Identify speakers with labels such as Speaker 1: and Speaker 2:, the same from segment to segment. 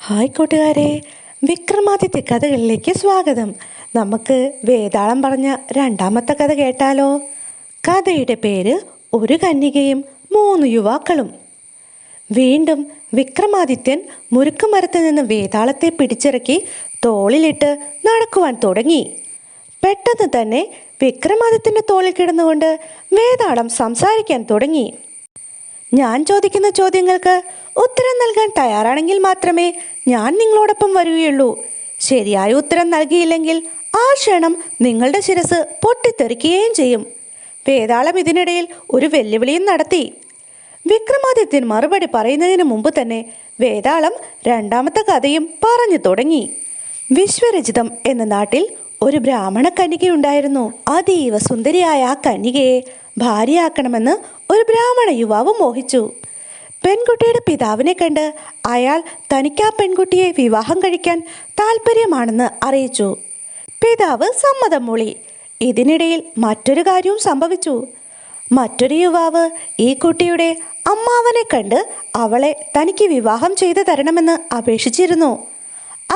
Speaker 1: Hi കൂട്ടുകാരെ, വിക്രമാദിത്യ കഥകളിലേക്ക് സ്വാഗതം. നമുക്ക് വേതാളം പറഞ്ഞ രണ്ടാമത്തെ കഥ കേട്ടാലോ? കഥയുടെ പേര് ഒരു കന്യകയും 3 യുവാക്കളും. വീണ്ടും വിക്രമാദിത്യൻ മുരുക്കുമരത്തിൽ നിന്ന് വേതാളത്തെ പിടിച്ചിറക്കി തോളിലിട്ട് നടക്കുവാൻ തുടങ്ങി. പെട്ടെന്ന് തന്നെ വിക്രമാദിത്യൻ്റെ തോളിൽ കിടന്നുകൊണ്ട് വേതാളം സംസാരിക്കാൻ തുടങ്ങി. ഞാൻ ചോദിക്കുന്ന ചോദ്യങ്ങൾക്ക് ഉത്തരം നൽകാൻ തയ്യാറാണെങ്കിൽ മാത്രമേ ഞാൻ നിങ്ങളോടൊപ്പം വരികയുള്ളൂ. ശരിയായ ഉത്തരം നൽകിയില്ലെങ്കിൽ ആ ക്ഷണം നിങ്ങളുടെ ശിരസ് പൊട്ടിത്തെറിക്കുകയും ചെയ്യും. വേതാളം ഇതിനിടയിൽ ഒരു വെല്ലുവിളിയും നടത്തി. വിക്രമാദിത്യൻ മറുപടി പറയുന്നതിന് മുമ്പ് തന്നെ വേതാളം രണ്ടാമത്തെ കഥയും പറഞ്ഞു തുടങ്ങി. വിശ്വരചിതം എന്ന നാട്ടിൽ ഒരു ബ്രാഹ്മണ കന്യകയുണ്ടായിരുന്നു. അതീവ സുന്ദരിയായ ആ കന്യകയെ ഭാര്യയാക്കണമെന്ന് ഒരു ബ്രാഹ്മണ യുവാവ് മോഹിച്ചു. പെൺകുട്ടിയുടെ പിതാവിനെ കണ്ട് അയാൾ തനിക്ക് ആ പെൺകുട്ടിയെ വിവാഹം കഴിക്കാൻ താല്പര്യമാണെന്ന് അറിയിച്ചു. പിതാവ് സമ്മതം മൂളി. ഇതിനിടയിൽ മറ്റൊരു കാര്യവും സംഭവിച്ചു. മറ്റൊരു യുവാവ് ഈ കുട്ടിയുടെ അമ്മാവനെ കണ്ട് അവളെ തനിക്ക് വിവാഹം ചെയ്തു തരണമെന്ന് അപേക്ഷിച്ചിരുന്നു.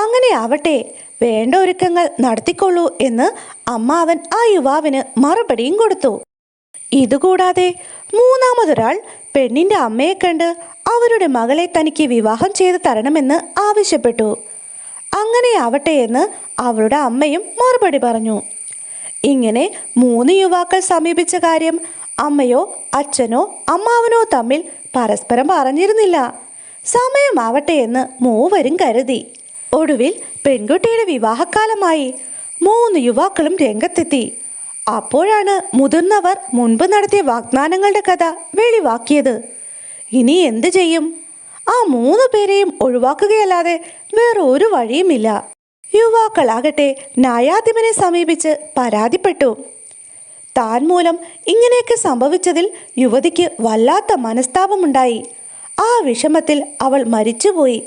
Speaker 1: അങ്ങനെ ആവട്ടെ, വേണ്ട ഒരുക്കങ്ങൾ നടത്തിക്കൊള്ളൂ എന്ന് അമ്മാവൻ ആ യുവാവിന് മറുപടിയും കൊടുത്തു. ഇതുകൂടാതെ മൂന്നാമതൊരാൾ പെണ്ണിൻ്റെ അമ്മയെ കണ്ട് അവരുടെ മകളെ തനിക്ക് വിവാഹം ചെയ്തു തരണമെന്ന് ആവശ്യപ്പെട്ടു. അങ്ങനെ ആവട്ടെ എന്ന് അവളുടെ അമ്മയും മറുപടി പറഞ്ഞു. ഇങ്ങനെ 3 യുവാക്കൾ സമീപിച്ച കാര്യം അമ്മയോ അച്ഛനോ അമ്മാവനോ തമ്മിൽ പരസ്പരം പറഞ്ഞിരുന്നില്ല. സമയമാവട്ടെ എന്ന് മൂവരും കരുതി. ഒടുവിൽ പെൺകുട്ടിയുടെ വിവാഹക്കാലമായി. 3 യുവാക്കളും രംഗത്തെത്തി. അപ്പോഴാണ് മുതിർന്നവർ മുൻപ് നടത്തിയ വാഗ്ദാനങ്ങളുടെ കഥ വെളിവാക്കിയത്. ഇനി എന്തു ചെയ്യും? ആ 3 പേരെയും ഒഴിവാക്കുകയല്ലാതെ വേറെ ഒരു വഴിയുമില്ല. യുവാക്കളാകട്ടെ ന്യായാധിപനെ സമീപിച്ച് പരാതിപ്പെട്ടു. താൻ മൂലം ഇങ്ങനെയൊക്കെ സംഭവിച്ചതിൽ യുവതിക്ക് വല്ലാത്ത മനസ്താപമുണ്ടായി. ആ വിഷമത്തിൽ അവൾ മരിച്ചുപോയി.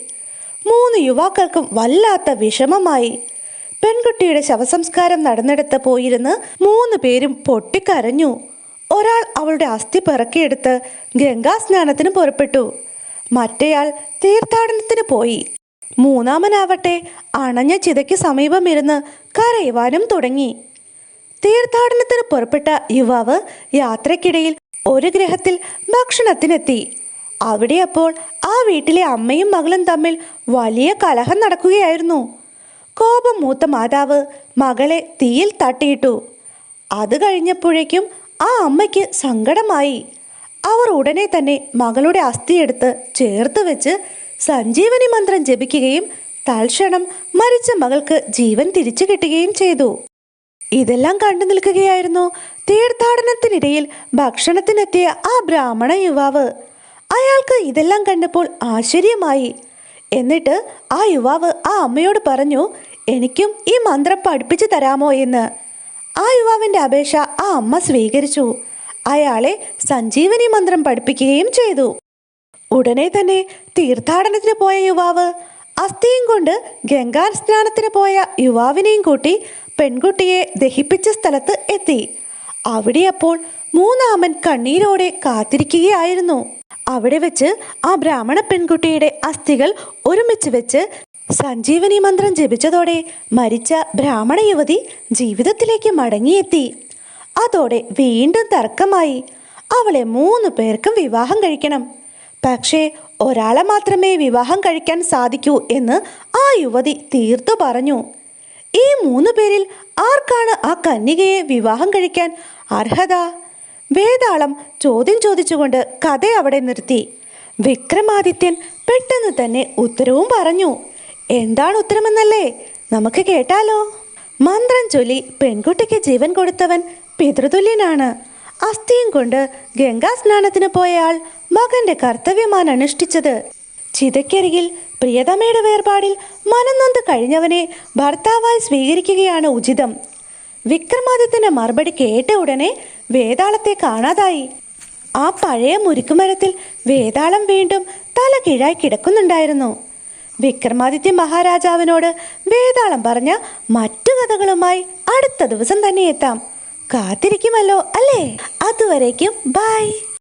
Speaker 1: 3 യുവാക്കൾക്കും വല്ലാത്ത വിഷമമായി. പെൺകുട്ടിയുടെ ശവസംസ്കാരം നടന്നിടത്ത് പോയിരുന്ന് 3 പേരും പൊട്ടിക്കരഞ്ഞു. ഒരാൾ അവളുടെ അസ്ഥി പെറുക്കിയെടുത്ത് ഗംഗാസ്നാനത്തിന് പുറപ്പെട്ടു. മറ്റേയാൾ തീർത്ഥാടനത്തിന് പോയി. മൂന്നാമനാവട്ടെ അണഞ്ഞ ചിതയ്ക്ക് സമീപം ഇരുന്ന് കരയുവാനും തുടങ്ങി. തീർത്ഥാടനത്തിന് പുറപ്പെട്ട യുവാവ് യാത്രക്കിടയിൽ ഒരു ഗൃഹത്തിൽ ഭക്ഷണത്തിനെത്തി. അവിടെ അപ്പോൾ ആ വീട്ടിലെ അമ്മയും മകളും തമ്മിൽ വലിയ കലഹം നടക്കുകയായിരുന്നു. കോപം മൂത്ത മാതാവ് മകളെ തീയിൽ തട്ടിയിട്ടു. അത് കഴിഞ്ഞപ്പോഴേക്കും ആ അമ്മയ്ക്ക് സങ്കടമായി. അവർ ഉടനെ തന്നെ മകളുടെ അസ്ഥിയെടുത്ത് ചേർത്ത് വെച്ച് സഞ്ജീവനി മന്ത്രം ജപിക്കുകയും തൽക്ഷണം മരിച്ച മകൾക്ക് ജീവൻ തിരിച്ചു കിട്ടുകയും ചെയ്തു. ഇതെല്ലാം കണ്ടു നിൽക്കുകയായിരുന്നു തീർത്ഥാടനത്തിനിടയിൽ ഭക്ഷണത്തിനെത്തിയ ആ ബ്രാഹ്മണ യുവാവ്. അയാൾക്ക് ഇതെല്ലാം കണ്ടപ്പോൾ ആശ്ചര്യമായി. എന്നിട്ട് ആ യുവാവ് ആ അമ്മയോട് പറഞ്ഞു, എനിക്കും ഈ മന്ത്രം പഠിപ്പിച്ചു തരാമോ എന്ന്. ആ യുവാവിൻ്റെ അപേക്ഷ ആ അമ്മ സ്വീകരിച്ചു. അയാളെ സഞ്ജീവനി മന്ത്രം പഠിപ്പിക്കുകയും ചെയ്തു. ഉടനെ തന്നെ തീർത്ഥാടനത്തിന് പോയ യുവാവ് അസ്ഥിയും കൊണ്ട് ഗംഗാ സ്നാനത്തിന് പോയ യുവാവിനെയും കൂട്ടി പെൺകുട്ടിയെ ദഹിപ്പിച്ച സ്ഥലത്ത് എത്തി. അവിടെ അപ്പോൾ മൂന്നാമൻ കണ്ണീരോടെ കാത്തിരിക്കുകയായിരുന്നു. അവിടെ വെച്ച് ആ ബ്രാഹ്മണ പെൺകുട്ടിയുടെ അസ്ഥികൾ ഒരുമിച്ച് വെച്ച് സഞ്ജീവനി മന്ത്രം ജപിച്ചതോടെ മരിച്ച ബ്രാഹ്മണ യുവതി ജീവിതത്തിലേക്ക് മടങ്ങിയെത്തി. അതോടെ വീണ്ടും തർക്കമായി. അവളെ 3 പേർക്കും വിവാഹം കഴിക്കണം. പക്ഷേ ഒരാളെ മാത്രമേ വിവാഹം കഴിക്കാൻ സാധിക്കൂ എന്ന് ആ യുവതി തീർത്തു പറഞ്ഞു. ഈ 3 പേരിൽ ആർക്കാണ് ആ കന്യകയെ വിവാഹം കഴിക്കാൻ അർഹത? വേതാളം ചോദ്യം ചോദിച്ചുകൊണ്ട് കഥ അവിടെ നിർത്തി. വിക്രമാദിത്യൻ പെട്ടെന്ന് തന്നെ ഉത്തരവും പറഞ്ഞു. എന്താണ് ഉത്തരമെന്നല്ലേ? നമുക്ക് കേട്ടാലോ? മന്ത്രം ചൊല്ലി പെൺകുട്ടിക്ക് ജീവൻ കൊടുത്തവൻ പിതൃതുല്യനാണ്. അസ്ഥിയും കൊണ്ട് ഗംഗാ സ്നാനത്തിന് പോയയാൾ മകന്റെ കർത്തവ്യമാണ് അനുഷ്ഠിച്ചത്. ചിതയ്ക്കരികിൽ പ്രിയതമയുടെ വേർപാടിൽ മനംനൊന്ത് കഴിഞ്ഞവനെ ഭർത്താവായി സ്വീകരിക്കുകയാണ് ഉചിതം. വിക്രമാദിത്യന്റെ മറുപടി കേട്ട ഉടനെ വേതാളത്തെ കാണാതായി. ആ പഴയ മുരുക്കുമരത്തിൽ വേതാളം വീണ്ടും തല കീഴായി കിടക്കുന്നുണ്ടായിരുന്നു. വിക്രമാദിത്യ മഹാരാജാവിനോട് വേതാളം പറഞ്ഞ മറ്റു കഥകളുമായി അടുത്ത ദിവസം തന്നെ എത്താം. കാത്തിരിക്കുമല്ലോ അല്ലേ? അതുവരേക്കും ബൈ.